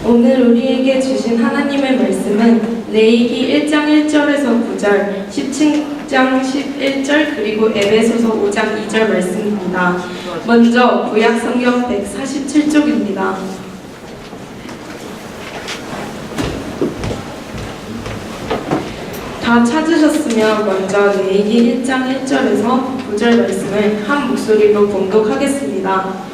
오늘 우리에게 주신 하나님의 말씀은 레위기 1장 1절에서 9절, 17장 11절, 그리고 에베소서 5장 2절 말씀입니다. 먼저 구약 성경 147쪽입니다. 다 찾으셨으면 먼저 레위기 1장 1절에서 9절 말씀을 한 목소리로 봉독하겠습니다.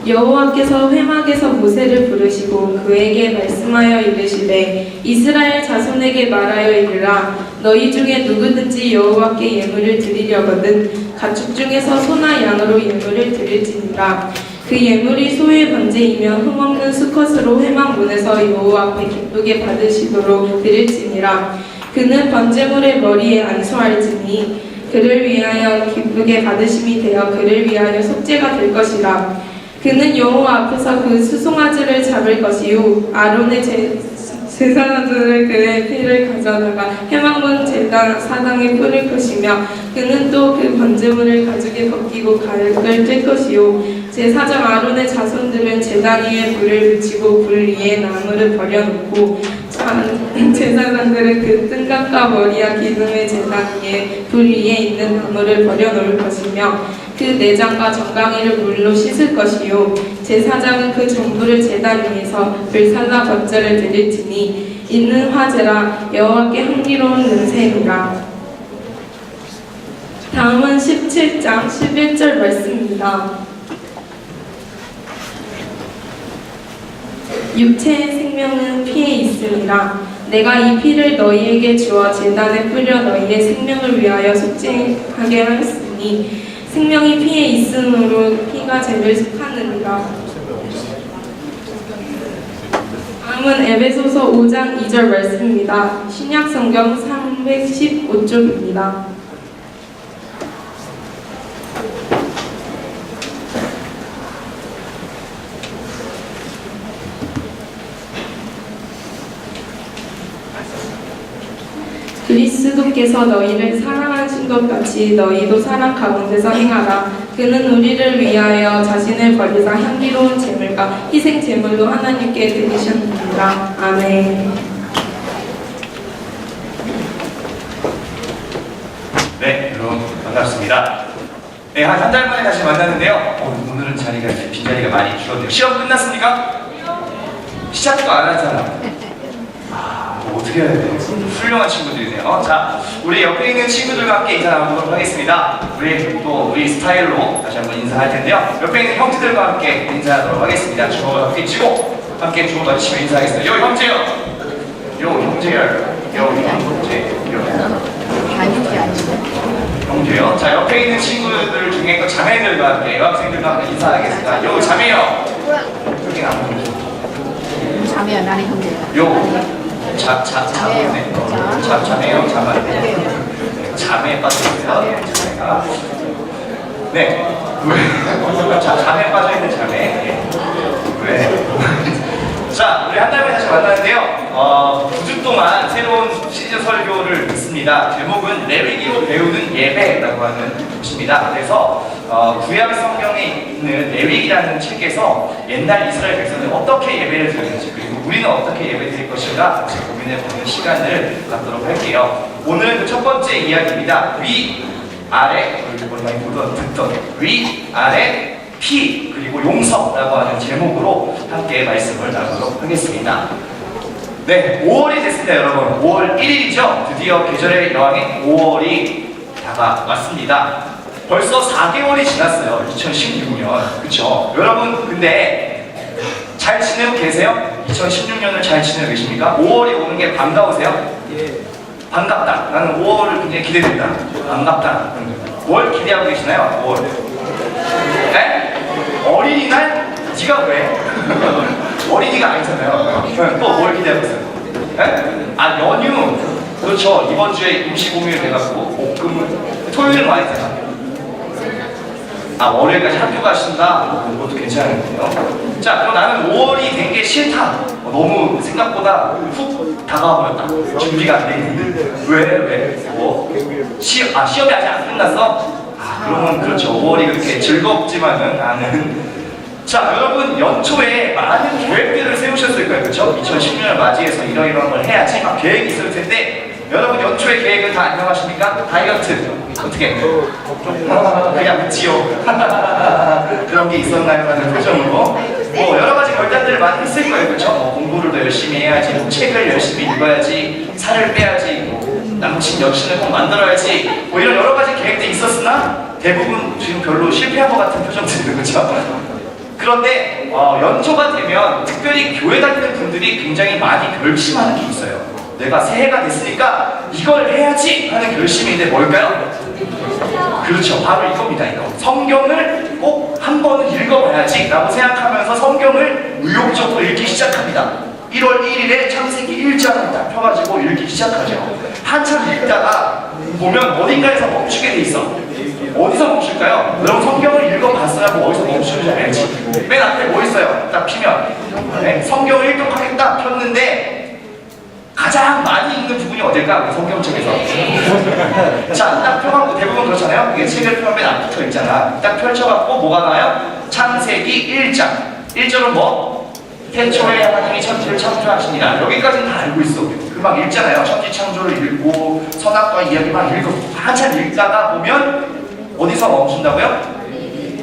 여호와께서 회막에서 모세를 부르시고 그에게 말씀하여 이르시되 이스라엘 자손에게 말하여 이르라. 너희 중에 누구든지 여호와께 예물을 드리려거든 가축 중에서 소나 양으로 예물을 드릴지니라. 그 예물이 소의 번제이며 흠없는 수컷으로 회막 문에서 여호와 앞에 기쁘게 받으시도록 드릴지니라. 그는 번제물의 머리에 안수할지니 그를 위하여 기쁘게 받으심이 되어 그를 위하여 속죄가 될 것이라. 그는 여호와 앞에서 그 수송아지를 잡을 것이요 아론의 제사장들을 그의 피를 가져다가 회막문 제단 사당에 뿌릴 것이며 그는 또 그 번제물을 가죽에 벗기고 가죽을 뜰 것이요 제사장 아론의 자손들은 제단 위에 불을 붙이고 불 위에 나무를 버려놓고 제사장들은 그 뜬각과 머리와 기둥의 제단 위에 불 위에 있는 나무를 버려놓을 것이며 그 내장과 정강이를 물로 씻을 것이요 제사장은 그 전부를 제단 위에서 불살라 번제를 드릴지니 이는 화제라 여호와께 향기로운 냄새이니라. 다음은 17장 11절 말씀입니다. 육체의 생명은 피에 있으니라. 내가 이 피를 너희에게 주어 제단에 뿌려 너희의 생명을 위하여 속죄하게 하였으니 생명이 피에 있으므로 피가 죄를 속하느니라. 다음은 에베소서 5장 2절 말씀입니다. 신약성경 315쪽입니다. 그리스도께서 너희를 사랑하신 것 같이 너희도 사랑 가운데서 행하라. 그는 우리를 위하여 자신을 버리사 향기로운 제물과 희생 제물로 하나님께 드리셨느니라. 아멘. 네, 여러분 반갑습니다. 네, 한 달 만에 다시 만났는데요. 오늘은 자리가 이제 빈자리가 많이 줄었네요. 시험 끝났습니까? 시작도 안 한 사람. 어떻게 해야 돼요? 훌륭한 친구들이네요. 자, 우리 옆에 있는 친구들과 함께 인사 나누도록 하겠습니다. 우리 스타일로 다시 한번 인사할 텐데요. 옆에 있는 형제들과 함께 인사하도록 하겠습니다. 주먹을 함께 쥐고 함께 주먹 맞으시면 인사하겠습니다. 요 형제요. 요 형제요. 형제요. 자, 옆에 있는 친구들 중에 또 자매들과 함께 여학생들과 함께 인사하겠습니다. 요 자매요. 여기 안 보이죠? 자매야, 나는 형제야. 요 자매요, 자매. 자매에 빠져있어요. 자매가. 네. 왜? 자매에 빠져있는 자매. 왜? 자, 우리 한 달 만에 다시 만났는데요. 9주 동안 새로운 시즌 설교를 있습니다. 제목은 레위기로 배우는 예배라고 하는 것입니다. 그래서 구약 성경에 있는 레위기라는 책에서 옛날 이스라엘 백성들은 어떻게 예배를 드렸는지 그리고 우리는 어떻게 예배 드릴 것인가 같이 고민해보는 시간을 갖도록 할게요. 오늘은 그 첫 번째 이야기입니다. 위, 아래, 많이 듣던 위, 아래, 피, 그리고 용서라고 하는 제목으로 함께 말씀을 나누도록 하겠습니다. 네, 5월이 됐습니다, 여러분. 5월 1일이죠. 드디어 계절의 여왕인 5월이 다가왔습니다. 벌써 4개월이 지났어요. 2016년. 그쵸? 여러분, 근데 잘 지내고 계세요? 2016년을 잘 지내고 계십니까? 5월이 오는 게 반가우세요? 예. 반갑다. 나는 5월을 굉장히 기대된다. 반갑다. 뭘 기대하고 계시나요? 5월. 네? 어린이날? 네가 왜? 어린이가 아니잖아요. 또 뭘 기대하고 있어요? 네? 아, 연휴. 그렇죠. 이번 주에 임시 공휴일 돼갖고 목금은 토요일은 와 있잖아. 아, 월요일까지 학교 가신다? 그것도 괜찮은데요. 자, 그럼 나는 5월이 된 게 싫다. 너무 생각보다 훅 다가와버렸다. 준비가 안 돼 있는데. 왜? 시험이 아직 안 끝났어? 아, 그러면 그렇죠. 5월이 그렇게 즐겁지만은 않은 자, 여러분 연초에 많은 계획들을 세우셨을 거예요. 그렇죠? 2010년을 맞이해서 이러이러한 걸 해야지 막 계획이 있을 텐데 여러분 연초에 계획을 다 안녕하십니까? 다이어트 어떻게? 그냥 묻지요. 그런 게 있었나요? 라는 표정으로 뭐 여러 가지 결단들을 많이 했을 거예요. 그렇죠? 뭐 공부를 더 열심히 해야지, 뭐 책을 열심히 읽어야지, 살을 빼야지, 뭐 남친 여친을 꼭 만들어야지, 뭐 이런 여러 가지 계획들이 있었으나 대부분 지금 별로 실패한 것 같은 표정들이 그렇죠? 그런데 연초가 되면 특별히 교회 다니는 분들이 굉장히 많이 결심하는 게 있어요. 내가 새해가 됐으니까 이걸 해야지 하는 결심인데 뭘까요? 그렇죠. 바로 이겁니다. 이거. 성경을 꼭 한 번은 읽어봐야지 라고 생각하면서 성경을 의욕적으로 읽기 시작합니다. 1월 1일에 창세기 1장을 딱 펴가지고 읽기 시작하죠. 한참 읽다가 보면 어딘가에서 멈추게 돼 있어. 어디서 멈출까요? 여러분 성경을 읽어봤어야 뭐 어디서 멈추는지 알지? 맨 앞에 뭐 있어요? 딱 피면 네, 성경을 읽도록하겠다 폈는데 가장 많이 읽는 부분이 어딜까? 성경책에서. 자, 딱 펴갖고 대부분 그렇잖아요. 이게 책을 펴면 맨 앞부터 읽잖아. 딱 펼쳐갖고 뭐가 나와요? 창세기 1장. 1절은 뭐? 태초에 하나님이 천지를 창조하시니라. 여기까지는 다 알고 있어. 그 막 읽잖아요. 천지 창조를 읽고 선악과 이야기 막 읽고 한참 읽다가 보면 어디서 멈춘다고요?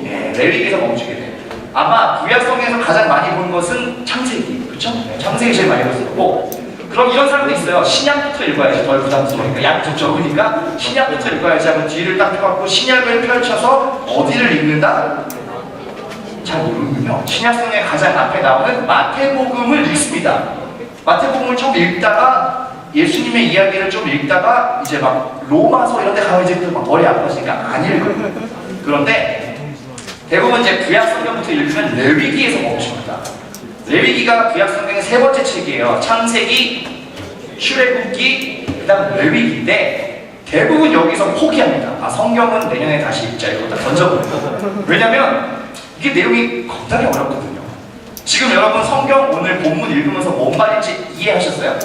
네, 레위기에서 멈추게 돼. 아마 구약성경에서 가장 많이 본 것은 창세기. 그렇죠? 네, 창세기 제일 많이 봤었고 그럼 이런 사람도 있어요. 신약부터 읽어야지 덜 부담스러우니까 양이 좀 적으니까 신약부터 읽어야지 하면 뒤를 딱 펴갖고 신약을 펼쳐서 어디를 읽는다? 잘 모르는군요. 신약성경의 가장 앞에 나오는 마태복음을 읽습니다. 마태복음을 좀 읽다가 예수님의 이야기를 좀 읽다가 이제 막 로마서 이런 데 가면 이제 막 머리 아파지니까 안 읽어요. 그런데 대부분 이제 구약성경부터 읽으면 레위기에서 멈춥니다. 레위기가 구약성경의 세 번째 책이에요. 창세기, 출애굽기, 그 다음 레위기인데 대부분 여기서 포기합니다. 아, 성경은 내년에 다시 읽자 이거 다 던져버려요. 왜냐면 이게 내용이 겁나게 어렵거든요. 지금 여러분 성경 오늘 본문 읽으면서 뭔 말인지 이해하셨어요?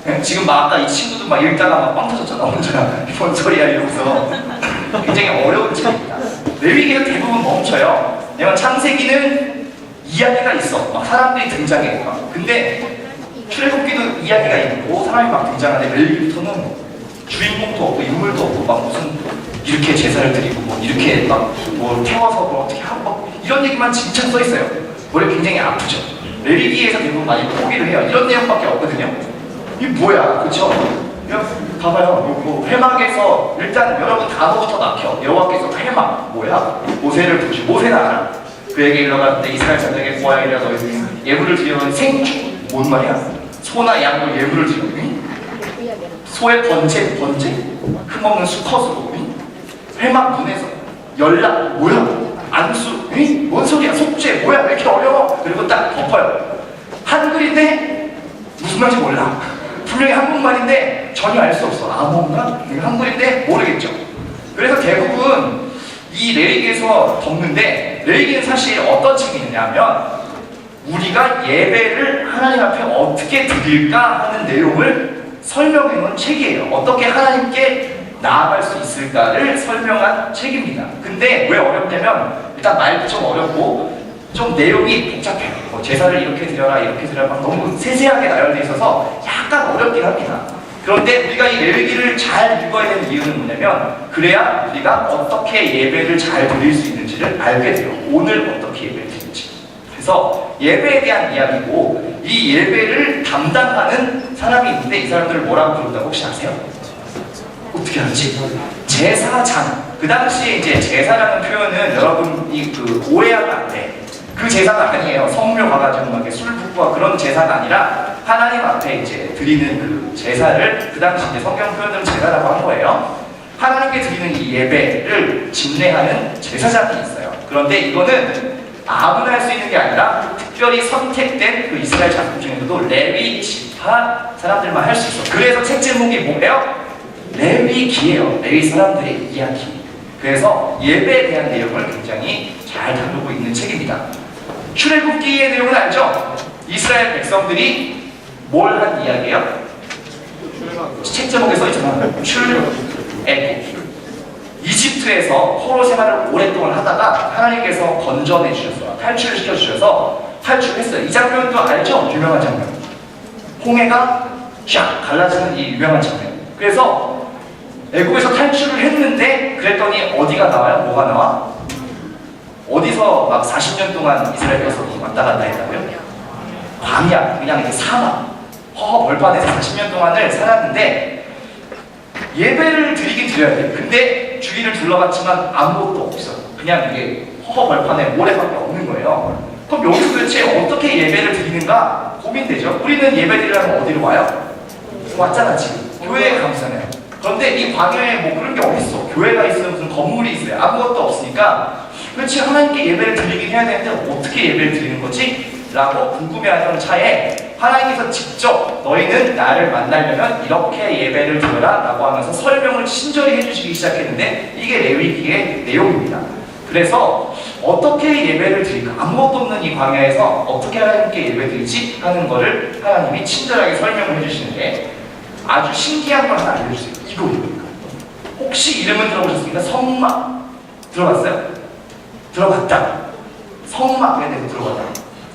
네? 지금 막 아까 이 친구도 막 읽다가 막 빵 터졌잖아. 혼자 뭔 소리야 이러면서 굉장히 어려운 책입니다. 레위기는 대부분 멈춰요. 왜냐면 창세기는 이야기가 있어. 막 사람들이 등장해. 근데 출애굽기도 이야기가 있고 사람이 막 등장하는데 레위기부터는 주인공도 없고 인물도 없고 막 무슨 이렇게 제사를 드리고 뭐 이렇게 막 뭐 태워서 뭐 어떻게 하고 막 이런 얘기만 진짜 써 있어요. 머리 굉장히 아프죠. 레위기에서 대부분 많이 포기를 해요. 이런 내용밖에 없거든요. 이게 뭐야, 그렇죠? 봐봐요. 뭐 회막에서 일단 여러분 단어부터 막혀. 여호와께서 회막 뭐야? 모세를 부르시. 모세는 알아. 그에게 일러갔는데 이스라엘 자녀에게 고아이라 너희 예물을 드리는 생축 뭔 말이야? 소나 양으로 예물을 드리는 소의 번제 흠없는 수컷으로 회막 문에서 연락 뭐야? 안수 뭔 소리야? 속죄 뭐야? 왜 이렇게 어려워? 그리고 딱 덮어요. 한글인데 무슨 말인지 몰라. 분명히 한국말인데 전혀 알 수 없어. 아 뭔가? 한글인데 모르겠죠. 그래서 대부분 이 레위기에서 덮는데 레위기는 사실 어떤 책이 있냐면 우리가 예배를 하나님 앞에 어떻게 드릴까 하는 내용을 설명해 놓은 책이에요. 어떻게 하나님께 나아갈 수 있을까를 설명한 책입니다. 근데 왜 어렵냐면 일단 말도 좀 어렵고 좀 내용이 복잡해요. 뭐 제사를 이렇게 드려라 이렇게 드려라 막 너무 세세하게 나열되어 있어서 약간 어렵긴 합니다. 그런데 우리가 이 레위기를 잘 읽어야 되는 이유는 뭐냐면 그래야 우리가 어떻게 예배를 잘 드릴 수 있는지를 알게 돼요. 오늘 어떻게 예배를 드릴지. 그래서 예배에 대한 이야기고 이 예배를 담당하는 사람이 있는데 이 사람들을 뭐라고 부른다고 혹시 아세요? 어떻게 알지? 제사장. 그 당시에 이제 제사라는 표현은 여러분이 오해하면 안 돼. 그 제사가 아니에요. 성묘 가가지고 막 술 붓고 그런 제사가 아니라 하나님 앞에 이제 드리는 그 제사를 그 당시 이제 성경 표현으로 제사라고 한 거예요. 하나님께 드리는 이 예배를 집례하는 제사장이 있어요. 그런데 이거는 아무나 할 수 있는 게 아니라 특별히 선택된 그 이스라엘 자손 중에서도 레위 지파 사람들만 할 수 있어. 그래서 책 제목이 뭐예요? 레위기예요. 레위 사람들의 이야기. 그래서 예배에 대한 내용을 굉장히 잘 다루고 있는 책입니다. 출애굽기의 내용은 알죠? 이스라엘 백성들이 뭘 한 이야기예요? 책 제목에 써있잖아. 출애굽. 이집트에서 포로 생활을 오랫동안 하다가 하나님께서 건져내 주셔서 탈출을 시켜주셔서 탈출했어요. 이 장면도 알죠? 유명한 장면. 홍해가 샥 갈라지는 이 유명한 장면. 그래서 애국에서 탈출을 했는데 그랬더니 어디가 나와요? 뭐가 나와? 어디서 막 40년 동안 이스라엘 백성이 왔다 갔다 했다고요? 광야, 그냥 이렇게 사막, 허허 벌판에서 40년 동안을 살았는데 예배를 드리긴 드려야 돼요. 근데 주위를 둘러봤지만 아무것도 없어. 그냥 이게 허허 벌판에 모래밖에 없는 거예요. 그럼 여기서 도대체 어떻게 예배를 드리는가 고민되죠. 우리는 예배 드리려면 어디로 와요? 왔잖아 지금. 교회에 가잖아요. 그런데 이 광야에 뭐 그런 게 어딨어. 교회가 있으면 무슨 건물이 있어요. 아무것도 없으니까 그렇지 하나님께 예배를 드리긴 해야 되는데 어떻게 예배를 드리는 거지? 라고 궁금해하던 차에 하나님께서 직접 너희는 나를 만나려면 이렇게 예배를 드려라 라고 하면서 설명을 친절히 해주시기 시작했는데 이게 레위기의 내용입니다. 그래서 어떻게 예배를 드릴까? 아무것도 없는 이 광야에서 어떻게 하나님께 예배 드리지? 하는 거를 하나님이 친절하게 설명을 해주시는데 아주 신기한 걸 하나 알려주세요. 이거입니다. 혹시 이름은 들어보셨습니까? 성막 들어봤어요? 들어봤다. 성막에 대해서 들어봤다.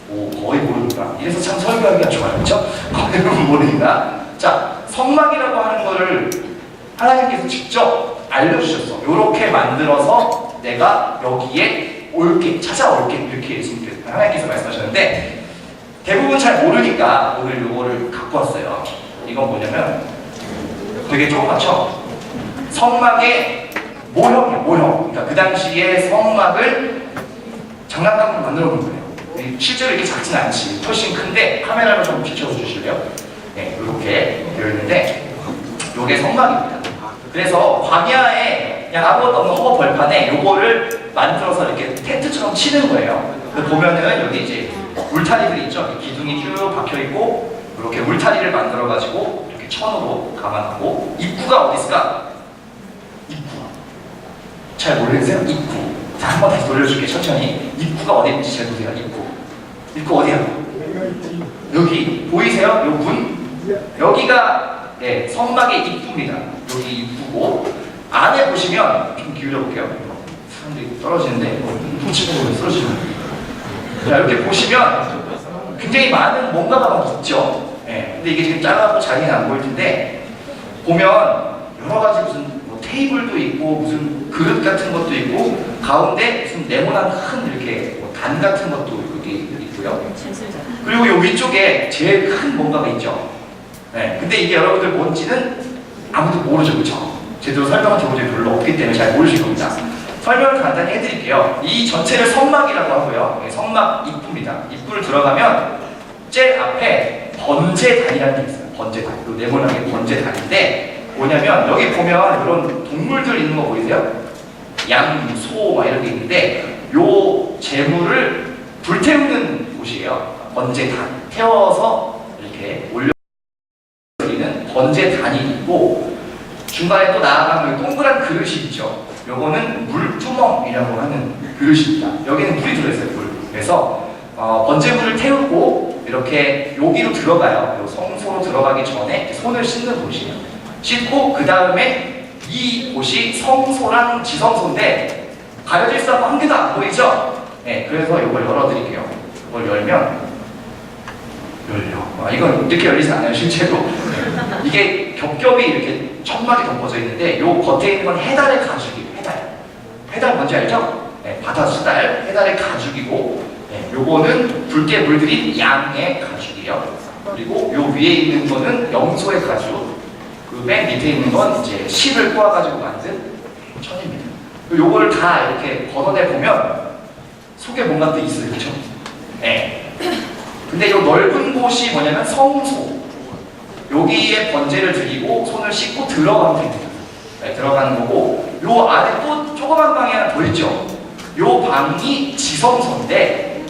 오, 거의 모르는구나. 이래서 참 설교하기가 좋아요. 그렇죠? 거의 모르니까. 자, 성막이라고 하는 거를 하나님께서 직접 알려주셨어. 요렇게 만들어서 내가 여기에 올게, 찾아올게. 이렇게 예수님께서 하나님께서 말씀하셨는데 대부분 잘 모르니까 오늘 요거를 갖고 왔어요. 이건 뭐냐면 되게 조그맣죠? 성막의 모형이에요. 모형. 그러니까 그 당시에 성막을 장난감으로 만들어 놓은 거예요. 실제로 이렇게 작지는 않지. 훨씬 큰데 카메라로 좀 비춰서 주실래요? 네, 이렇게 되어 있는데 이게 성막입니다. 그래서 광야에 그냥 아무것도 없는 허허 벌판에 요거를 만들어서 이렇게 텐트처럼 치는 거예요. 보면은 여기 이제 울타리들이 있죠. 기둥이 쭉 박혀 있고 이렇게 울타리를 만들어 가지고 이렇게 천으로 감아놓고 입구가 어디 있을까? 입구. 잘 모르겠어요? 입구. 자, 한번 다시 돌려줄게 천천히. 입구가 어디 있는지 잘 보세요. 입구. 입구 어디야? 여기 보이세요? 요 문? 여기가 네, 성막의 입구입니다. 여기 입구고 안에 보시면 좀 기울여 볼게요. 사람들이 떨어지는데 훔치고 쓰러지는. 자, 이렇게 보시면 굉장히 많은 뭔가가 막 있죠. 네, 근데 이게 지금 작아서 자기는 안 보일 텐데 보면 여러 가지 무슨 뭐 테이블도 있고 무슨 그릇 같은 것도 있고 가운데 무슨 네모난 큰 이렇게 뭐 단 같은 것도 여기 있고요. 그리고 이 위쪽에 제일 큰 뭔가가 있죠. 네, 근데 이게 여러분들 뭔지는 아무도 모르죠, 그렇죠? 제대로 설명을 들어본 적이 별로 없기 때문에 잘 모르실 겁니다. 설명을 간단히 해드릴게요. 이 전체를 성막이라고 하고요. 네, 성막 입구입니다. 입구를 들어가면 제일 앞에 번제단이라는 게 있어요. 번제단. 그 네모나게 번제단인데 뭐냐면 여기 보면 이런 동물들 있는 거 보이세요? 양, 소 막 이런 게 있는데 요 재물을 불태우는 곳이에요. 번제단. 태워서 이렇게 올려드리는 번제단이 있고 중간에 또 나아가면 동그란 그릇이 있죠. 요거는 물두멍이라고 하는 그릇입니다. 여기는 물이 들어있어요. 물. 그래서 번제물을 태우고 이렇게 여기로 들어가요. 요 성소로 들어가기 전에 손을 씻는 곳이에요. 씻고 그 다음에 이 곳이 성소랑 지성소인데 가려져 있어서 한 개도 안 보이죠? 네, 그래서 이걸 열어드릴게요. 이걸 열면 열려. 이건 이렇게 열리지 않아요, 실제로. 이게 겹겹이 이렇게 천막이 덮어져 있는데 요 겉에 있는 건 해달의 가죽이에요. 해달. 해달 뭔지 알죠? 네, 바다수달, 해달의 가죽이고 네, 요거는 붉게 물들인 양의 가죽이에요. 그리고 요 위에 있는 거는 염소의 가죽. 그 맨 밑에 있는 건 이제 실을 꼬아가지고 만든 천입니다. 요거를 다 이렇게 걷어내 보면 속에 뭔가 또 있어요, 그렇죠? 네. 근데 이 넓은 곳이 뭐냐면 성소. 여기에 번제를 드리고 손을 씻고 들어가면 됩니다. 네, 들어가는 거고 요 안에 또 조그만 방이 하나 더 있죠. 요 방이 지성소인데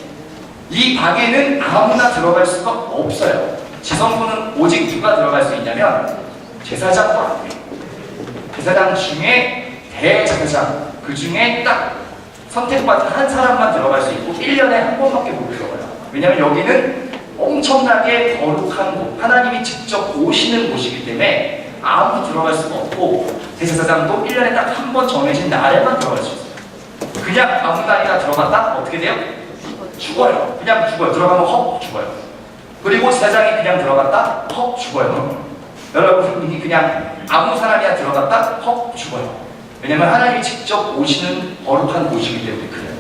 이 방에는 아무나 들어갈 수가 없어요. 지성소는 오직 누가 들어갈 수 있냐면 제사장과 제사장 중에 대제사장 그 중에 딱 선택받은 한 사람만 들어갈 수 있고 1년에 한 번밖에 못 들어가요. 왜냐하면 여기는 엄청나게 거룩한 곳, 하나님이 직접 오시는 곳이기 때문에 아무도 들어갈 수가 없고 대제사장도 1년에 딱 한 번 정해진 날에만 들어갈 수 있어요. 그냥 아무 날이나 들어갔다 어떻게 돼요? 죽어요. 그냥 죽어요. 들어가면 헉 죽어요. 그리고 제사장이 그냥 들어갔다 헉 죽어요. 여러분이 그냥 아무 사람이나 들어갔다 헉 죽어요. 왜냐면 하나님이 직접 오시는 거룩한 곳이기 때문에 그래요.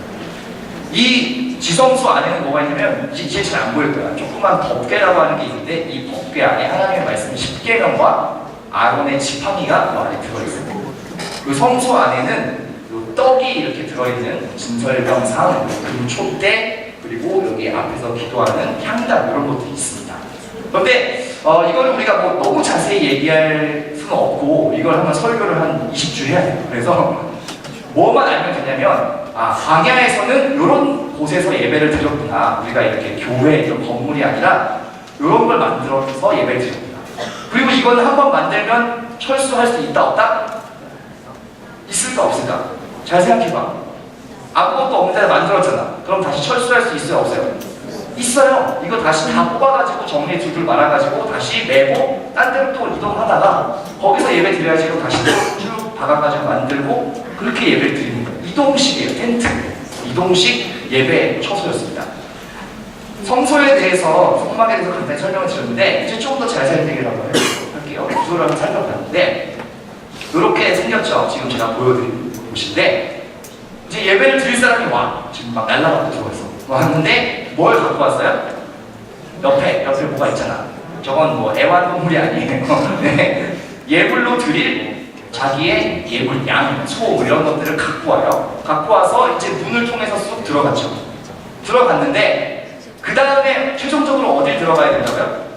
이 지성소 안에는 뭐가 있냐면 이제 잘 안 보일 거야. 조그만 법궤라고 하는 게 있는데 이 법궤 안에 하나님의 말씀 10계명과 아론의 지팡이가 그 안에 들어있어요. 그 성소 안에는 요 떡이 이렇게 들어있는 진설병상, 금촛대, 그리고 여기 앞에서 기도하는 향단 이런 것들이 있습니다. 그런데 이거는 우리가 뭐 너무 자세히 얘기할 수는 없고 이걸 한번 설교를 한 20주 해야 돼요. 그래서 뭐만 알면 되냐면 광야에서는 이런 곳에서 예배를 드렸구나. 우리가 이렇게 교회 이런 건물이 아니라 이런 걸 만들어서 예배를 드렸구나. 그리고 이건 한번 만들면 철수할 수 있다 없다? 있을까 없을까? 잘 생각해봐. 아무것도 없는 데를 만들었잖아. 그럼 다시 철수할 수 있어요 없어요? 있어요. 이거 다시 다 뽑아가지고 정리에 둘둘 말아가지고 다시 매고 딴 데로 또 이동하다가 거기서 예배 드려야지 또 다시 쭉 박아가지고 만들고 그렇게 예배를 드리는 거예요. 이동식이에요. 텐트. 이동식 예배 처소였습니다. 성소에 대해서 성막에 대해서 간단히 설명을 드렸는데 이제 조금 더 자세하게 한번 할게요. 구조를 한번 살펴봤는데 이렇게 생겼죠. 지금 제가 보여드린 곳인데 이제 예배를 드릴 사람이 와. 지금 막 날라가고 들어와서 왔는데 뭘 갖고 왔어요? 옆에 뭐가 있잖아. 저건 뭐 애완동물이 아니에요. 네. 예물로 드릴 자기의 예물, 양, 소 이런 것들을 갖고 와요. 갖고 와서 이제 문을 통해서 쑥 들어갔죠. 들어갔는데 그 다음에 최종적으로 어딜 들어가야 된다고요?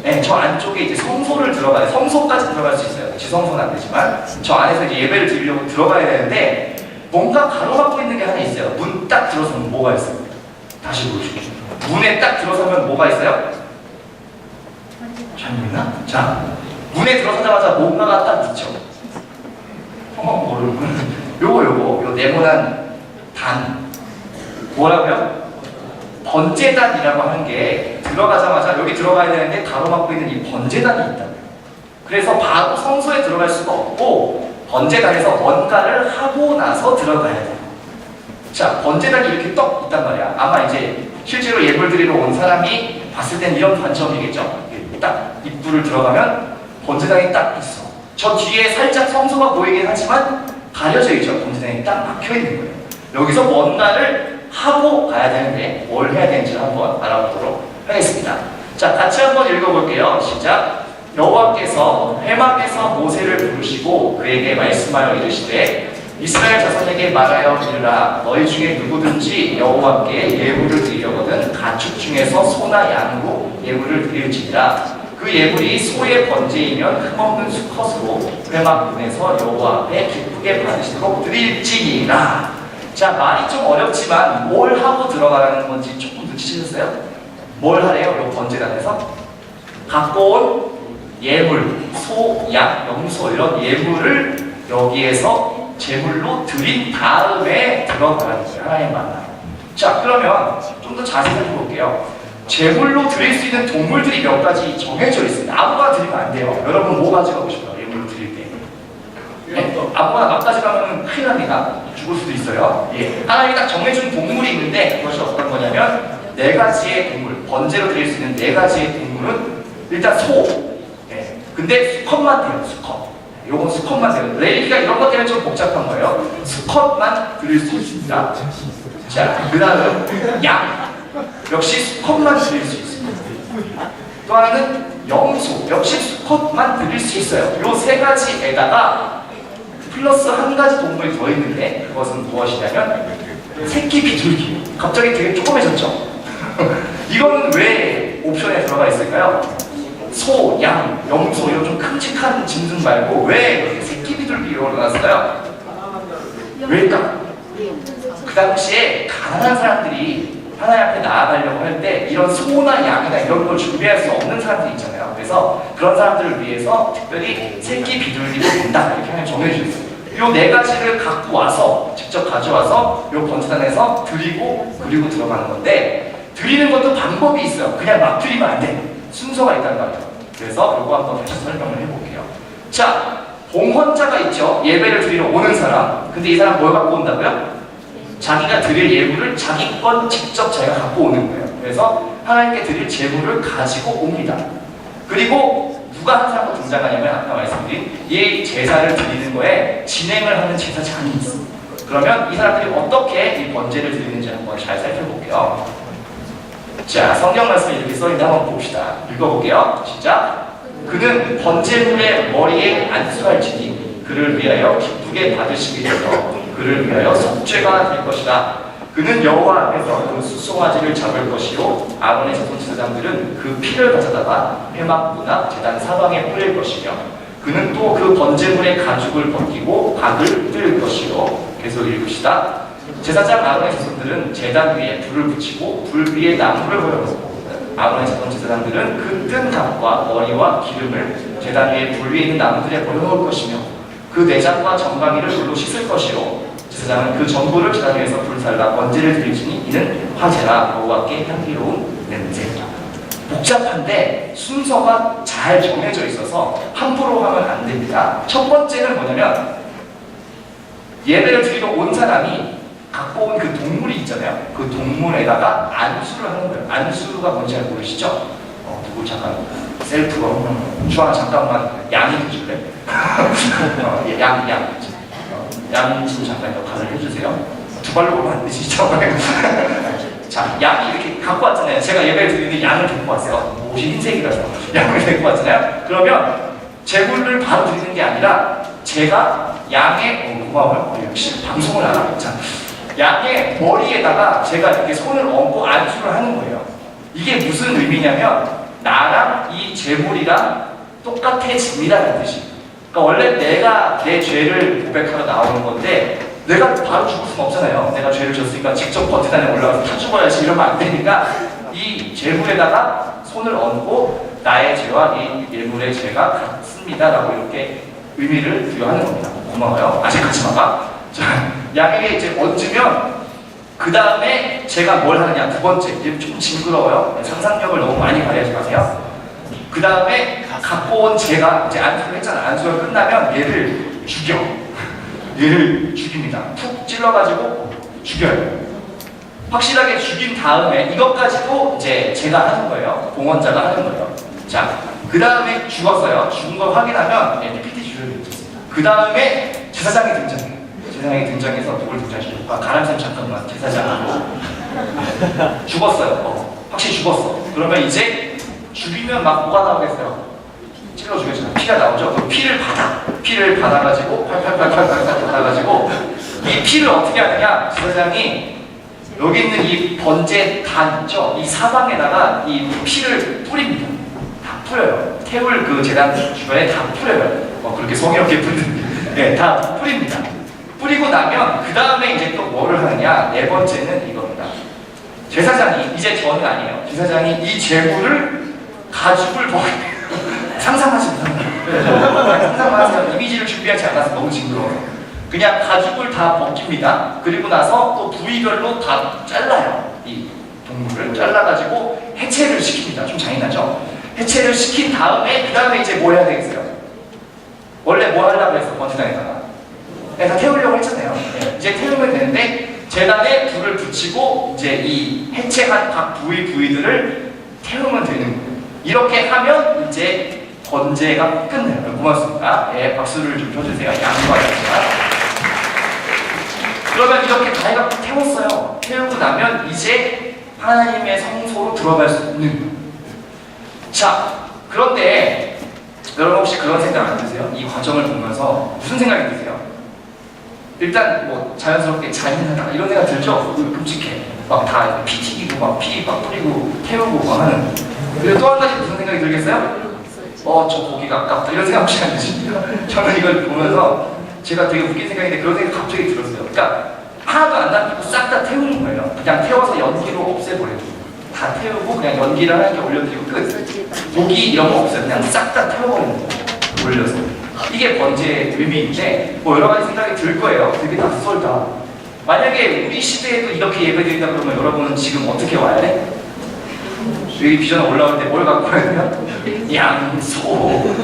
네, 저 안쪽에 이제 성소를 들어가요. 성소까지 들어갈 수 있어요. 지성소는 안 되지만 저 안에서 이제 예배를 드리려고 들어가야 되는데 뭔가 가로막고 있는 게 하나 있어요. 문 딱 들어서면 뭐가 있어요? 다시 보여줄게요. 문에 딱 들어서면 뭐가 있어요? 잘 보이나? 자, 문에 들어서자마자 뭔가가 딱 있죠. 요거 네모난 단 뭐라고요? 번제단이라고 하는 게 들어가자마자 여기 들어가야 되는데 가로막고 있는 이 번제단이 있다. 그래서 바로 성소에 들어갈 수가 없고 번제단에서 뭔가를 하고 나서 들어가야 돼요. 자, 번제단이 이렇게 떡 있단 말이야. 아마 이제 실제로 예물 드리러 온 사람이 봤을 땐 이런 관점이겠죠. 딱 입구를 들어가면 번제단이 딱 있어. 저 뒤에 살짝 성소가 보이긴 하지만 가려져 있죠. 번제단이 딱 막혀 있는 거예요. 여기서 뭔가를 하고 가야 되는데 뭘 해야 되는지 한번 알아보도록 하겠습니다. 자, 같이 한번 읽어볼게요. 시작. 여호와께서 회막에서 모세를 부르시고 그에게 말씀하여 이르시되 이스라엘 자손에게 말하여 이르라. 너희 중에 누구든지 여호와께 예물을 드리려거든 가축 중에서 소나 양으로 예물을 드릴지니라. 그 예물이 소의 번제이면 흠없는 수컷으로 회막 문에서 여호와 앞에 기쁘게 받으시도록 드릴지니라. 자, 말이 좀 어렵지만 뭘 하고 들어가라는 건지 조금 눈치채셨어요? 뭘 하래요? 이 번제단에서? 갖고 온 예물, 소, 양, 염소 이런 예물을 여기에서 제물로 드린 다음에 들어가라는 거예요. 하나님 만나요. 자, 그러면 좀 더 자세히 살펴볼게요. 제물로 드릴 수 있는 동물들이 몇 가지 정해져 있습니다. 아무거나 드리면 안 돼요. 여러분 뭐 가져가고 싶어요? 예물로 드릴 때. 네? 아무거나 막 가져가면 큰일 납니다. 죽을 수도 있어요. 예. 하나님이 딱 정해준 동물이 있는데 그것이 어떤 거냐면 네 가지의 동물, 번제로 드릴 수 있는 네 가지의 동물은 일단 소. 예. 근데 수컷만 돼요. 수컷. 요건 수컷만 돼요. 레이기가 이런 것 때문에 좀 복잡한 거예요. 수컷만 드릴 수 있습니다. 자, 그 다음 양. 역시 수컷만 드릴 수 있습니다. 또 하나는 염소. 역시 수컷만 드릴 수 있어요. 요 세 가지에다가 플러스 한 가지 동물이 더 있는데 그것은 무엇이냐면 새끼 비둘기. 갑자기 되게 조그매졌죠? 이거는 왜 옵션에 들어가 있을까요? 소, 양, 염소 이런 좀 큼직한 짐승 말고 왜 새끼 비둘기로 나왔을까요? 왜일까? 그 당시에 가난한 사람들이 하나님 앞에 나아가려고 할 때 이런 소나 양이나 이런 걸 준비할 수 없는 사람들이 있잖아요. 그래서 그런 사람들을 위해서 특별히 새끼 비둘기를 준다 이렇게 하나님 정해주셨어요. 이 네 가지를 갖고 와서 직접 가져와서 이 번제단에서 드리고 그리고 들어가는 건데 드리는 것도 방법이 있어요. 그냥 막 드리면 안 돼. 순서가 있단 말이에요. 그래서 이거 한번 다시 설명을 해볼게요. 자, 봉헌자가 있죠. 예배를 드리러 오는 사람. 근데 이 사람 뭘 갖고 온다고요? 자기가 드릴 예물을 자기 건 직접 자기가 갖고 오는 거예요. 그래서 하나님께 드릴 제물을 가지고 옵니다. 그리고 누가 한 사람으로 등장하냐면 아까 말씀드린 이 제사를 드리는 거에 진행을 하는 제사장이 있습니다. 그러면 이 사람들이 어떻게 이 번제를 드리는지 한번 잘 살펴볼게요. 자, 성경 말씀이 이렇게 써있는데 한번 봅시다. 읽어볼게요. 시작. 그는 번제물의 머리에 안수할지니 그를 위하여 기쁘게 받으시게 되어 그를 위하여 속죄가 될 것이다. 그는 여호와 앞에서 그 수송아지를 잡을 것이요 아론의 자손 제사장들은 그 피를 가져다가 회막구나 제단 사방에 뿌릴 것이며 그는 또 그 번제물의 가죽을 벗기고 박을 뜰 것이요. 계속 읽읍시다. 제사장 아론의 자손들은 제단 위에 불을 붙이고 불 위에 나무를 걸어놓고 아론의 자손 제사장들은 그 뜬 닭과 머리와 기름을 제단 위에 불 위에 있는 나무들에 걸어놓을 것이며 그 내장과 정강이를 불로 씻을 것이요 제사장은 그 전부를 제단 위에서 불살라 번제를 드리지니 이는 화제라 여호와께 향기로운 냄새다. 복잡한데 순서가 잘 정해져 있어서 함부로 하면 안 됩니다. 첫 번째는 뭐냐면 예배를 드리러 온 사람이 갖고 온 그 동물이 있잖아요. 그 동물에다가 안수를 하는 거예요. 안수가 뭔지 잘 모르시죠? 누구 잠깐 셀프로 주아 잠깐만 양이 해줄래? 양진 잠깐 역할을 해주세요. 두 발로 오면 안 되시죠? 자, 양이 이렇게 갖고 왔잖아요. 제가 예배를 드리는데 양을 데리고 왔어요. 옷이 흰색이라서 양을 데리고 왔잖아요. 그러면 제물을 바로 드리는 게 아니라 제가 양의 고마워요. 역시 방송을 알아. 자, 양의 머리에다가 제가 이렇게 손을 얹고 안수를 하는 거예요. 이게 무슨 의미냐면 나랑 이 제물이랑 똑같아집니다라는 뜻이에요. 그러니까 원래 내가 내 죄를 고백하러 나오는 건데 내가 바로 죽을 수는 없잖아요. 내가 죄를 졌으니까 직접 번제단에 올라가서 다 죽어야지 이러면 안 되니까 이 제물에다가 손을 얹고 나의 죄와 이 예물의 죄가 같습니다라고 이렇게 의미를 부여하는 겁니다. 고마워요. 아직까지 마가. 자, 양에게 이제 얹으면 그 다음에 제가 뭘 하느냐. 두 번째, 이게 좀 징그러워요. 상상력을 너무 많이 발휘하지 마세요. 그 다음에 갖고 온 제가 이제 안수를 했잖아. 안수가 끝나면 얘를 죽여. 얘를 죽입니다. 푹 찔러가지고 죽여요. 확실하게 죽인 다음에 이것까지도 이제 제가 하는 거예요. 봉헌자가 하는 거예요. 자, 그 다음에 죽었어요. 죽은 걸 확인하면 PT 주를 드렸습니다. 그 다음에 제사장이 등장해요. 제사장이 등장해서 누굴 등장시켜? 가람쌤 잠깐만 제사장으로 죽었어요. 확실히 죽었어. 그러면 이제 죽이면 막 뭐가 나오겠어요? 찔러 죽였잖아요. 피가 나오죠. 그 피를 받아가지고 팔팔팔팔팔 받아가지고 이 피를 어떻게 하느냐? 제사장이 여기 있는 이 번제 단 있죠? 이 사방에다가 이 피를 뿌립니다. 다 뿌려요. 태울 그 제단 주변에 다 뿌려요. 그렇게 성의 없게 뿌리는 네, 다 뿌립니다. 뿌리고 나면 그 다음에 이제 또 뭐를 하느냐? 네 번째는 이겁니다. 제사장이 이제 저는 아니에요. 제사장이 이 제물을 가죽을 벗겨요. 상상하지 못합니다. 상상하세요. 이미지를 준비하지 않아서 너무 징그러워요. 그냥 가죽을 다 벗깁니다. 그리고 나서 또 부위별로 다 잘라요. 이 동물을 잘라가지고 해체를 시킵니다. 좀 잔인하죠? 해체를 시킨 다음에 그 다음에 이제 뭘 해야 되겠어요? 원래 뭐 하려고 했어? 번제단에다가 네, 다 태우려고 했잖아요. 네, 이제 태우면 되는데 제단에 불을 붙이고 이제 이 해체한 각 부위들을 태우면 되는 거예요. 이렇게 하면 이제 번제가 끝나요. 고맙습니다. 예, 박수를 좀 쳐주세요. 양보하겠습니다. 그러면 이렇게 다 해갖고 태웠어요. 태우고 나면 이제 하나님의 성소로 들어갈 수 있는 거예요. 자, 그런데 여러분 혹시 그런 생각 안 드세요? 이 과정을 보면서 무슨 생각이 드세요? 일단 뭐 자연스럽게 잔인하다 이런 생각 들죠? 끔찍해. 막 다 피 튀기고 막 피 막 뿌리고 태우고 막 하는. 그리고 또 한 가지 무슨 생각이 들겠어요? 저 고기가 아깝다 이런 생각 혹시 안 드십니까? 저는 이걸 보면서 제가 되게 웃긴 생각인데 그런 생각이 갑자기 들었어요. 그러니까 하나도 안 남기고 싹 다 태우는 거예요. 그냥 태워서 연기로 없애버려요. 다 태우고 그냥 연기를 하나님께 올려드리고 끝. 고기 이런 거 없어요. 그냥 싹 다 태워버리는 거예요. 올려서. 이게 번제의 의미인데 뭐 여러 가지 생각이 들 거예요. 되게 낯설다. 만약에 우리 시대에도 이렇게 예배드린다 그러면 여러분은 지금 어떻게 와야 돼? 여기 비전 올라올 때 뭘 갖고 와야 돼요? 양, 소,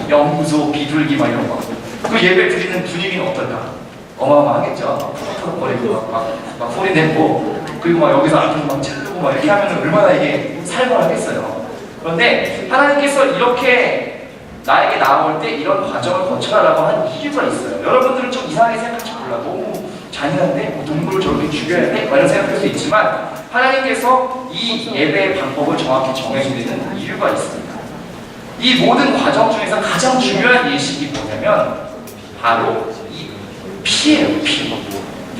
염소, 비둘기 막 이런 거. 그 예배 드리는 분위기는 어떨까? 어마어마하겠죠. 푸덕푸덕거리고 막 소리 내고, 그리고 막 여기서 아픈 막 찌르고 막 이렇게 하면 얼마나 이게 살벌하겠어요. 그런데 하나님께서 이렇게 나에게 나올 때 이런 과정을 거쳐라라고 한 이유가 있어요. 여러분들은 좀 이상하게 생각할지 몰라. 너무 잔인한데 뭐 동물을 저렇게 죽여야 돼? 이런 생각할 수 있지만 하나님께서 이 예배의 방법을 정확히 정해주는 이유가 있습니다. 이 모든 과정 중에서 가장 중요한 예식이 뭐냐면 바로 이 피예요. 피.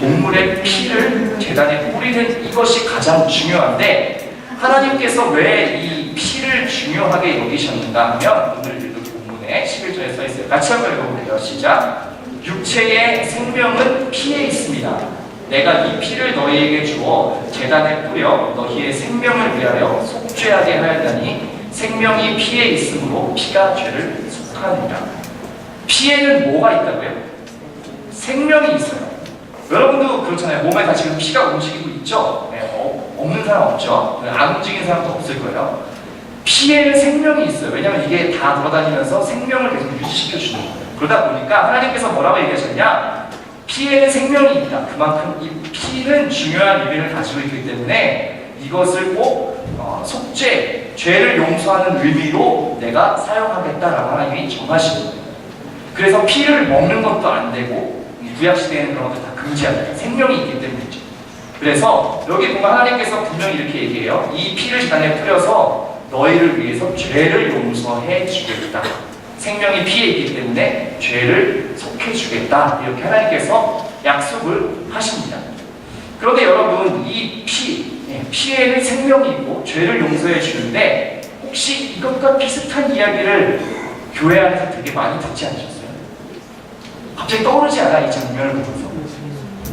동물의 피를 제단에 뿌리는 이것이 가장 중요한데 하나님께서 왜 이 피를 중요하게 여기셨는가 하면 오늘 읽은 본문에 11절에 써 있어요. 같이 한번 읽어볼게요. 시작. 육체의 생명은 피에 있습니다. 내가 이 피를 너희에게 주어 제단에 뿌려 너희의 생명을 위하여 속죄하게 하였다니 생명이 피에 있으므로 피가 죄를 속하느니라. 피에는 뭐가 있다고요? 생명이 있어요. 여러분도 그렇잖아요. 몸에 다 지금 피가 움직이고 있죠? 네, 없는 사람 없죠? 안 움직이는 사람도 없을 거예요. 피에는 생명이 있어요. 왜냐하면 이게 다 돌아다니면서 생명을 계속 유지시켜주는 거예요. 그러다 보니까 하나님께서 뭐라고 얘기하셨냐? 피에는 생명이 있다. 그만큼 이 피는 중요한 의미를 가지고 있기 때문에 이것을 꼭 속죄, 죄를 용서하는 의미로 내가 사용하겠다라고 하나님이 정하신 거예요. 그래서 피를 먹는 것도 안 되고 구약시대에는 그런 것도 다 금지합니다. 생명이 있기 때문이죠. 그래서 여기 보면 하나님께서 분명히 이렇게 얘기해요. 이 피를 제단에 뿌려서 너희를 위해서 죄를 용서해 주겠다. 생명이 피에 있기 때문에 죄를 속해 주겠다. 이렇게 하나님께서 약속을 하십니다. 그런데 여러분 이 피에는 생명이 있고 죄를 용서해 주는데 혹시 이것과 비슷한 이야기를 교회 안에서 되게 많이 듣지 않으셨어요? 갑자기 떠오르지 않아? 이 장면을 보면서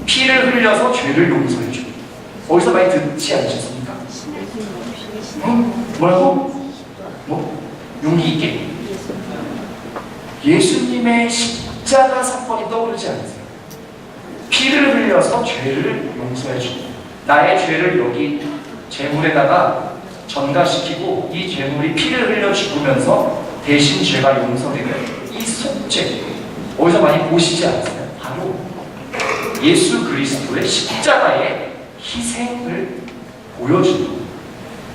피를 흘려서 죄를 용서해 주고 어디서 많이 듣지 않으셨습니까? 뭐라고? 뭐? 용기 있게 예수님의 십자가 사건이 떠오르지 않으세요? 피를 흘려서 죄를 용서해 주고 나의 죄를 여기 제물에다가 전가시키고 이 제물이 피를 흘려 죽으면서 대신 죄가 용서되는 이 속죄 어디서 많이 보시지 않으세요? 바로 예수 그리스도의 십자가의 희생을 보여주는 거예요.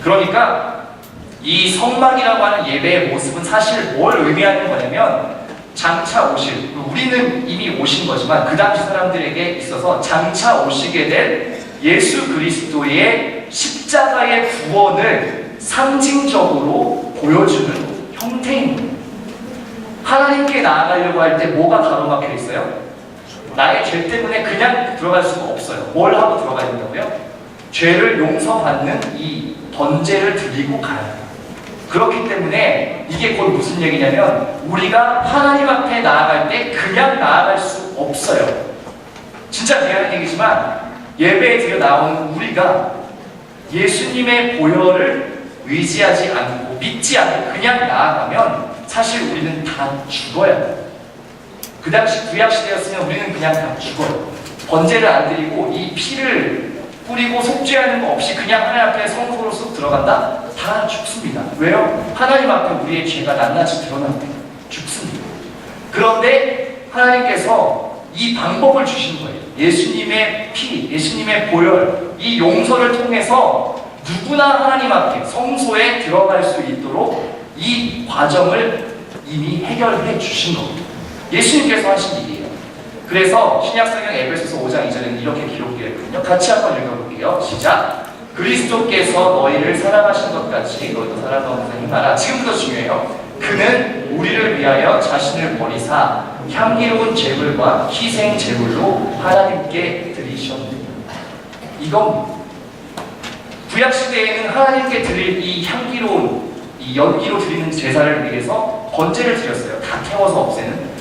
그러니까 이 성막이라고 하는 예배의 모습은 사실 뭘 의미하는 거냐면 장차 오실, 우리는 이미 오신 거지만 그 당시 사람들에게 있어서 장차 오시게 될 예수 그리스도의 십자가의 구원을 상징적으로 보여주는 형태입니다. 하나님께 나아가려고 할 때 뭐가 가로막혀 있어요? 나의 죄 때문에 그냥 들어갈 수가 없어요. 뭘 하고 들어가야 된다고요? 죄를 용서받는 이 번제를 드리고 가야 돼요. 그렇기 때문에 이게 곧 무슨 얘기냐면 우리가 하나님 앞에 나아갈 때 그냥 나아갈 수 없어요. 진짜 미안한 얘기지만 예배에 들여 나오는 우리가 예수님의 보혈을 의지하지 않고 믿지 않고 그냥 나아가면 사실 우리는 다 죽어야 돼요. 그 당시 구약시대였으면 우리는 그냥 다 죽어요. 번제를 안 드리고 이 피를 뿌리고 속죄하는 거 없이 그냥 하나님 앞에 성소로 쑥 들어간다? 다 죽습니다. 왜요? 하나님 앞에 우리의 죄가 낱낱이 드러나면 죽습니다. 그런데 하나님께서 이 방법을 주신 거예요. 예수님의 피, 예수님의 보혈, 이 용서를 통해서 누구나 하나님 앞에 성소에 들어갈 수 있도록 이 과정을 이미 해결해 주신 겁니다. 예수님께서 하신 일이에요. 그래서 신약성경 에베소서 5장 2절에는 이렇게 기록되어 있거든요. 같이 한번 읽어볼게요. 시작. 그리스도께서 너희를 사랑하신 것 같이 너희도 사랑하면서 행하라. 지금부터 중요해요. 그는 우리를 위하여 자신을 버리사 향기로운 제물과 희생 제물로 하나님께 드리셨느니라. 이건 구약 시대에는 하나님께 드릴 이 향기로운 이 연기로 드리는 제사를 위해서 번제를 드렸어요. 다 태워서 없애는.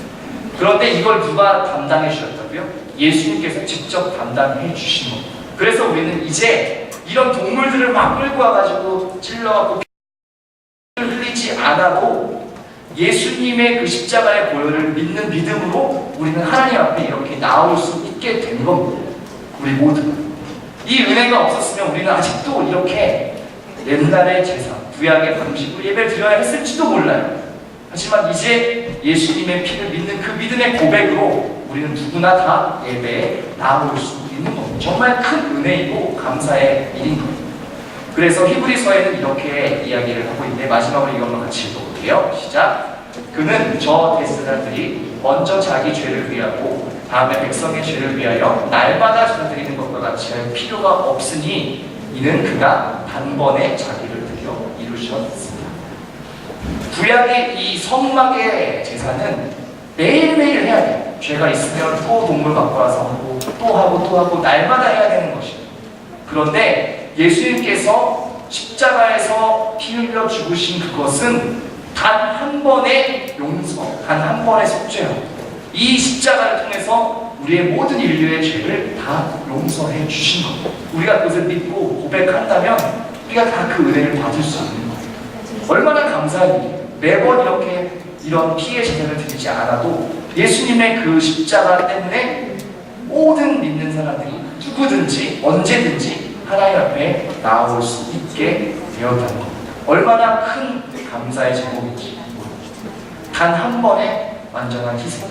그런데 이걸 누가 담당해 주셨다고요? 예수님께서 직접 담당해 주신 겁니다. 그래서 우리는 이제 이런 동물들을 막 끌고 와가지고 찔러갖고 피를 흘리지 않아도 예수님의 그 십자가의 보혈을 믿는 믿음으로 우리는 하나님 앞에 이렇게 나올 수 있게 된 겁니다. 우리 모두. 이 은혜가 없었으면 우리는 아직도 이렇게 옛날의 제사, 구약의 방식으로 예배를 드려야 했을지도 몰라요. 하지만 이제 예수님의 피를 믿는 그 믿음의 고백으로 우리는 누구나 다 예배에 나올 수 있는 겁니다. 정말 큰 은혜이고 감사의 일인 겁니다. 그래서 히브리서에는 이렇게 이야기를 하고 있는데 마지막으로 이것만 같이 읽어볼게요. 시작. 그는 저 데스사들이 먼저 자기 죄를 위하고 다음에 백성의 죄를 위하여 날마다 전드리는 것과 같이 할 필요가 없으니 이는 그가 단번에 자기를 드려 이루셨습니다. 구약의 이 성막의 제사는 매일매일 해야 돼요. 죄가 있으면 또 동물 갖고 와서 하고 또 하고 또 하고 날마다 해야 되는 것이에요. 그런데 예수님께서 십자가에서 피 흘려 죽으신 그것은 단 한 번의 용서, 단 한 번의 속죄요. 이 십자가를 통해서 우리의 모든 인류의 죄를 다 용서해 주신 겁니다. 우리가 그것을 믿고 고백한다면 우리가 다 그 은혜를 받을 수 있는 거예요. 얼마나 감사한 일이에요. 매번 이렇게 이런 피의 제사를 드리지 않아도 예수님의 그 십자가 때문에 모든 믿는 사람들이 누구든지 언제든지 하나님 앞에 나올 수 있게 되었다는 겁니다. 얼마나 큰 감사의 제목인지 단 한 번의 완전한 희생.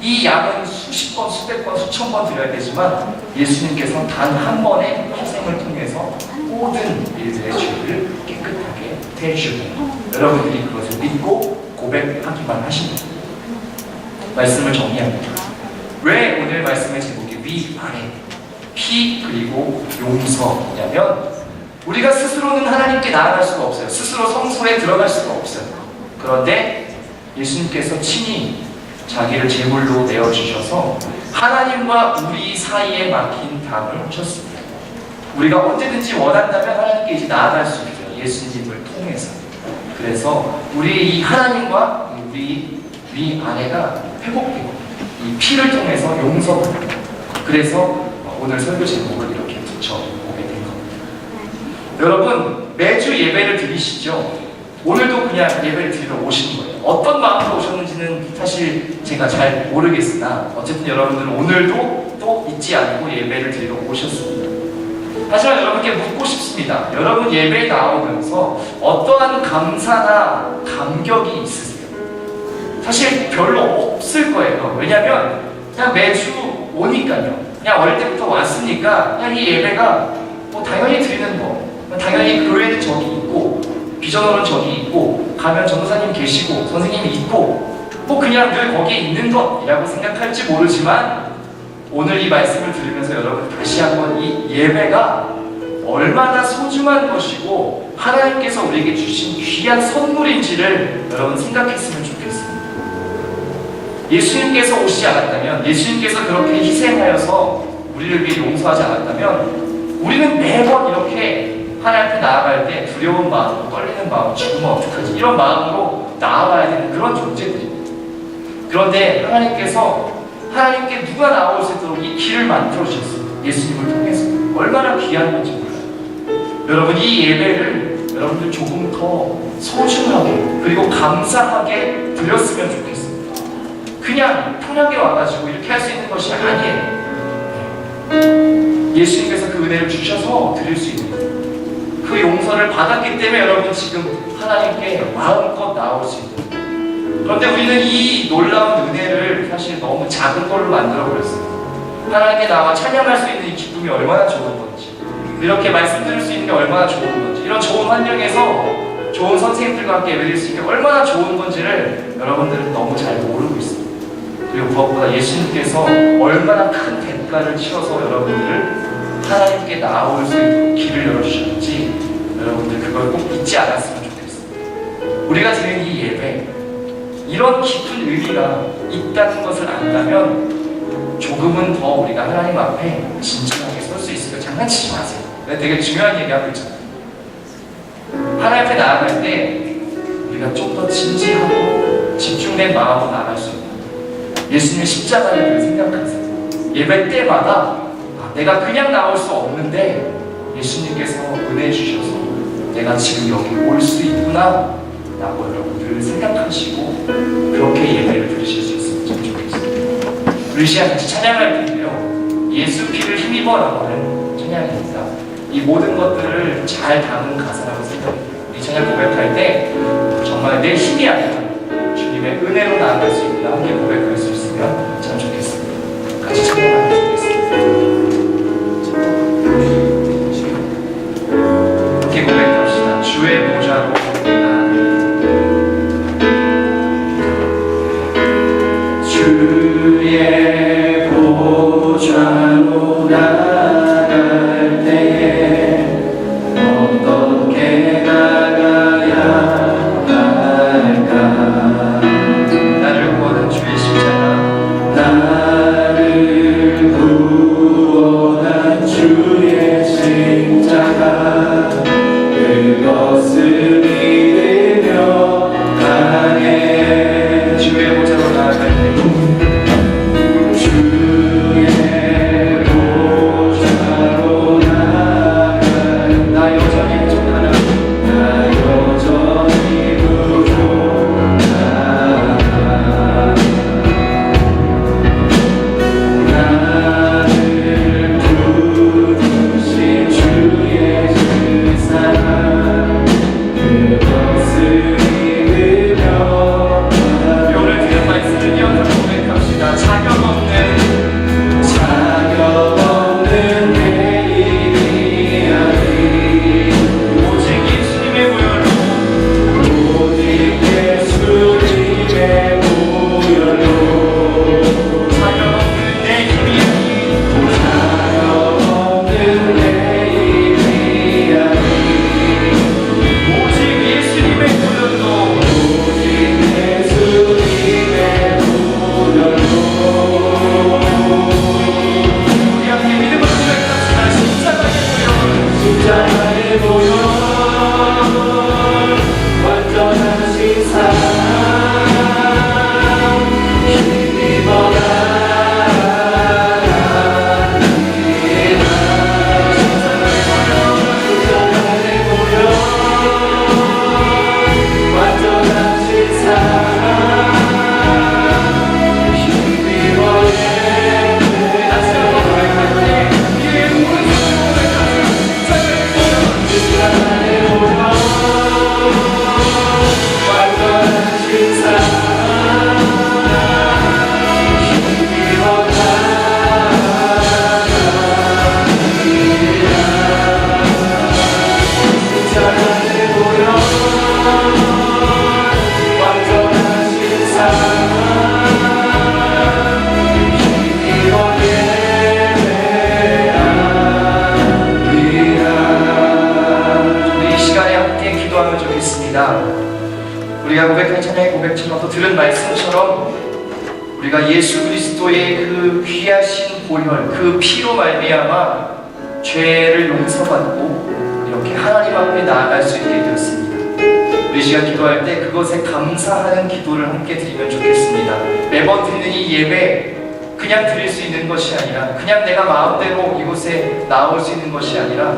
이 양은 수십 번, 수백 번, 수천 번 드려야 되지만 예수님께서 단 한 번의 희생을 통해서 모든 일들의 죄를 깨끗하게 해주시고 여러분들이 그것을 믿고 고백하기만 하십니다. 말씀을 정리합니다. 왜 오늘 말씀의 제목이 위, 아래, 피 그리고 용서냐면 우리가 스스로는 하나님께 나아갈 수가 없어요. 스스로 성소에 들어갈 수가 없어요. 그런데 예수님께서 친히 자기를 제물로 내어주셔서 하나님과 우리 사이에 막힌 담을 쳤습니다. 우리가 언제든지 원한다면 하나님께 이제 나아갈 수 있어요. 예수님을 통해서. 그래서 우리 이 하나님과 우리 위아래가 회복되고 이 피를 통해서 용서받고 그래서 오늘 설교 제목을 이렇게 붙여보게 된 겁니다. 여러분 매주 예배를 드리시죠? 오늘도 그냥 예배를 드리러 오신 거예요. 어떤 마음으로 오셨는지는 사실 제가 잘 모르겠으나 어쨌든 여러분들은 오늘도 또 잊지 않고 예배를 드리러 오셨습니다. 하지만 여러분께 묻고 싶습니다. 여러분 예배에 나오면서 어떠한 감사나 감격이 있으세요? 사실 별로 없을 거예요. 왜냐하면 그냥 매주 오니까요. 그냥 어릴 때부터 왔으니까 그냥 이 예배가 뭐 당연히 드리는 거, 당연히 교회는 저기 있고 비전호는 저기 있고 가면 전도사님 계시고 선생님이 있고 뭐 그냥 늘 거기에 있는 것이라고 생각할지 모르지만 오늘 이 말씀을 들으면서 여러분 다시 한번 이 예배가 얼마나 소중한 것이고 하나님께서 우리에게 주신 귀한 선물인지를 여러분 생각했으면 좋겠습니다. 예수님께서 오시지 않았다면, 예수님께서 그렇게 희생하여서 우리를 위해 용서하지 않았다면 우리는 매번 이렇게 하나님 앞에 나아갈 때 두려운 마음, 떨리는 마음, 죽으면 어떡하지? 이런 마음으로 나아가야 되는 그런 존재들입니다. 그런데 하나님께 누가 나올 수 있도록 이 길을 만들어 주셨어요. 예수님을 통해서. 얼마나 귀한 건지 몰라요. 여러분 이 예배를 여러분들 조금 더 소중하게 그리고 감사하게 드렸으면 좋겠습니다. 그냥 편하게 와가지고 이렇게 할 수 있는 것이 아니에요. 예수님께서 그 은혜를 주셔서 드릴 수 있는 거예요. 그 용서를 받았기 때문에 여러분 지금 하나님께 마음껏 나올 수 있는 거예요. 그런데 우리는 이 놀라운 은혜를 사실 너무 작은 걸로 만들어버렸어요. 하나님께 나와 찬양할 수 있는 이 기쁨이 얼마나 좋은 건지, 이렇게 말씀 들을 수 있는 게 얼마나 좋은 건지, 이런 좋은 환경에서 좋은 선생님들과 함께 예배드릴 수 있는 게 얼마나 좋은 건지를 여러분들은 너무 잘 모르고 있습니다. 그리고 무엇보다 예수님께서 얼마나 큰 대가를 치러서 여러분들을 하나님께 나올 수 있도록 길을 열어주셨는지 여러분들 그걸 꼭 잊지 않았으면 좋겠습니다. 우리가 드리는 이 예배, 이런 깊은 의미가 있다는 것을 안다면 조금은 더 우리가 하나님 앞에 진지하게 설 수 있으니까 장난치지 마세요. 되게 중요한 얘기하고 있잖아요. 하나님 앞에 나아갈 때 우리가 좀 더 진지하고 집중된 마음으로 나아갈 수 있는 예수님의 십자가를 생각하세요. 예배 때마다 내가 그냥 나올 수 없는데 예수님께서 은혜 주셔서 내가 지금 여기 올 수 있구나 라고 여러분들 생각하시고 그렇게 예배를 드리실 수 있으면 참 좋겠습니다. 우리 시간 같이 찬양할 텐데요. 예수 피를 힘입어 라고 하는 찬양입니다. 이 모든 것들을 잘 담은 가사라고 생각합니다. 이 찬양 고백할 때 정말 내 힘이 아니라 주님의 은혜로 나아갈 수 있구나 함께 고백할 수 있으면 참 좋겠습니다. 같이 찬양하면 좋겠습니다. 함께 고백합시다. 주의 보좌로 주의 보좌로 나갈 때에 어떻게 나가야 할까? 나를 구원한 주의 십자가, 나를 구원한 주의 십자가, 그것을 믿으며 나의 주의 보좌로 나갈 때 우리가 고백한 찬양의 고백처럼 또 들은 말씀처럼 우리가 예수 그리스도의 그 귀하신 보혈, 그 피로 말미암아 죄를 용서받고 이렇게 하나님 앞에 나아갈 수 있게 되었습니다. 우리 시간 기도할 때 그것에 감사하는 기도를 함께 드리면 좋겠습니다. 매번 드리는 이 예배 그냥 드릴 수 있는 것이 아니라 그냥 내가 마음대로 이곳에 나올 수 있는 것이 아니라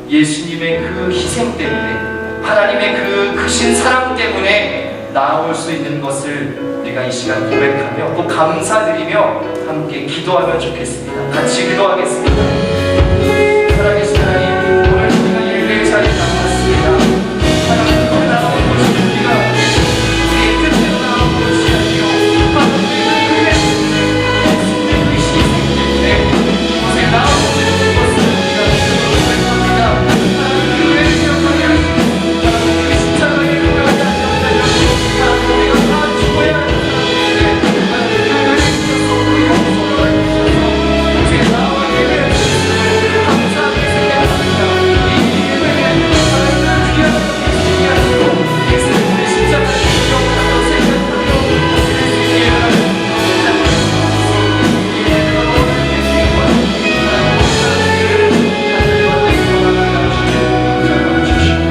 예수님의 그 희생 때문에 하나님의 그 크신 사랑 때문에 나올 수 있는 것을 우리가 이 시간 고백하며 또 감사드리며 함께 기도하면 좋겠습니다. 같이 기도하겠습니다. 살아계신 하나님, 오늘 우리가 예배의 자리에 나왔습니다. 하나님, 오늘 나온 것이 우리가 우리의 뜻대로 나온 것이 아니요 하나님의 그 예수님의 그 희생 때문에 이곳에 나온 것을 우리가 고백합니다. 하나님, 그 은혜를 기억하게 하시고 그 십자가의 그 우리가 다 죽어야 하는 사람들인데 그 은혜 주셔서 그 용서를 주셔서 이제 나와 예배를 감사하게 생각합니다. 이 예배에 하나님을 귀하게 하시고 예수님의 십자가를 기억하며 생각하며 드릴 수 있게 하나님 이 예배가 너무나 주시는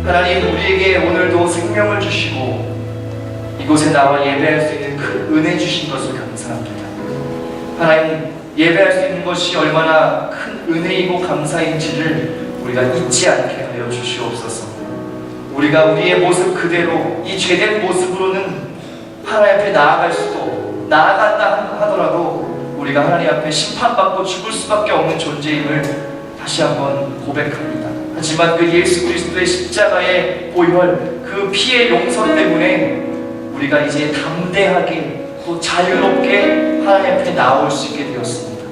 하나님, 우리에게 오늘도 생명을 주시고 이곳에 나와 예배할 수 있는 그 은혜 주신 것을 감사합니다. 하나님, 예배할 수 있는 것이 얼마나 큰 은혜이고 감사인지를 우리가 잊지 않게 하여 주시옵소서. 우리가 우리의 모습 그대로 이 죄된 모습으로는 하나님 앞에 나아갈 수도 나아간다 하더라도 우리가 하나님 앞에 심판받고 죽을 수밖에 없는 존재임을 다시 한번 고백합니다. 하지만 그 예수 그리스도의 십자가의 보혈, 그 피의 용서 때문에 우리가 이제 담대하게 또 자유롭게 하나님 앞에 나올 수 있게 되었습니다.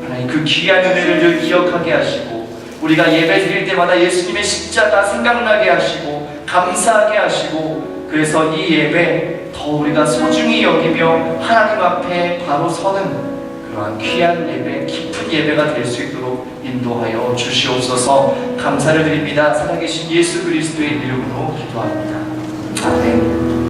하나님 그 귀한 은혜를 늘 기억하게 하시고 우리가 예배 드릴 때마다 예수님의 십자가 생각나게 하시고 감사하게 하시고 그래서 이 예배 더 우리가 소중히 여기며 하나님 앞에 바로 서는 그러한 귀한 예배, 깊은 예배가 될 수 있도록 인도하여 주시옵소서. 감사를 드립니다. 살아계신 예수 그리스도의 이름으로 기도합니다. 아멘.